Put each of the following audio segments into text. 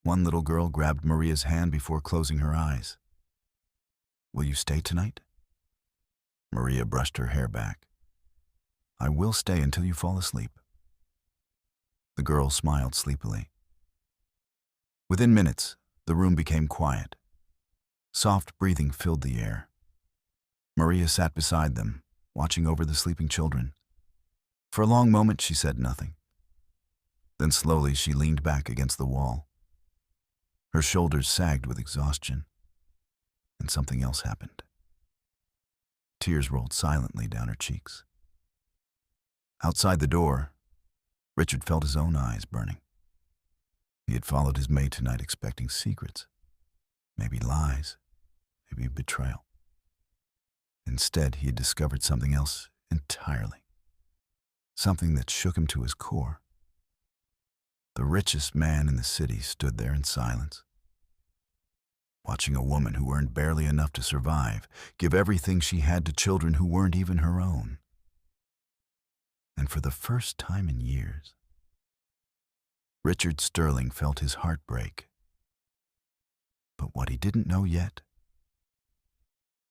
One little girl grabbed Maria's hand before closing her eyes. "Will you stay tonight?" Maria brushed her hair back. "I will stay until you fall asleep." The girl smiled sleepily. Within minutes, the room became quiet. Soft breathing filled the air. Maria sat beside them, watching over the sleeping children. For a long moment, she said nothing. Then slowly, she leaned back against the wall. Her shoulders sagged with exhaustion, and something else happened. Tears rolled silently down her cheeks. Outside the door, Richard felt his own eyes burning. He had followed his maid tonight expecting secrets, maybe lies, maybe betrayal. Instead, he had discovered something else entirely, something that shook him to his core. The richest man in the city stood there in silence, watching a woman who earned barely enough to survive give everything she had to children who weren't even her own. And for the first time in years, Richard Sterling felt his heart break. But what he didn't know yet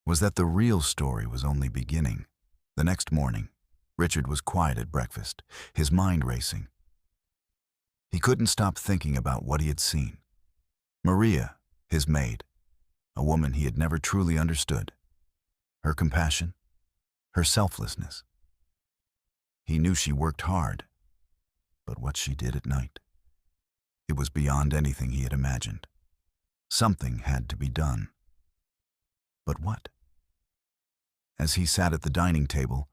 was that the real story was only beginning. The next morning, Richard was quiet at breakfast, his mind racing. He couldn't stop thinking about what he had seen. Maria, his maid, a woman he had never truly understood. Her compassion, her selflessness. He knew she worked hard, but what she did at night, it was beyond anything he had imagined. Something had to be done. But what? As he sat at the dining table,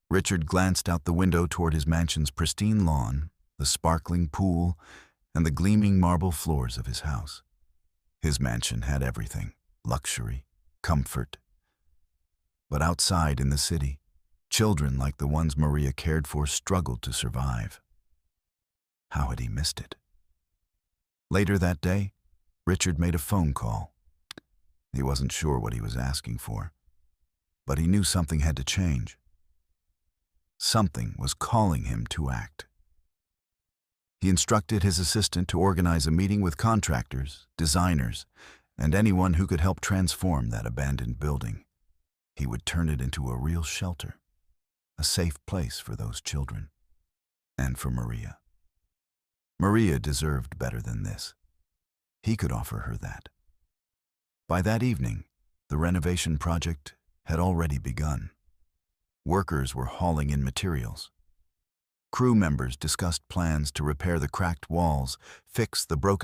Richard glanced out the window toward his mansion's pristine lawn, the sparkling pool, and the gleaming marble floors of his house. His mansion had everything: luxury, comfort. But outside in the city, children like the ones Maria cared for struggled to survive. How had he missed it? Later that day, Richard made a phone call. He wasn't sure what he was asking for, but he knew something had to change. Something was calling him to act. He instructed his assistant to organize a meeting with contractors, designers, and anyone who could help transform that abandoned building. He would turn it into a real shelter, a safe place for those children, and for Maria. Maria deserved better than this. He could offer her that. By that evening, the renovation project had already begun. Workers were hauling in materials. Crew members discussed plans to repair the cracked walls, fix the broken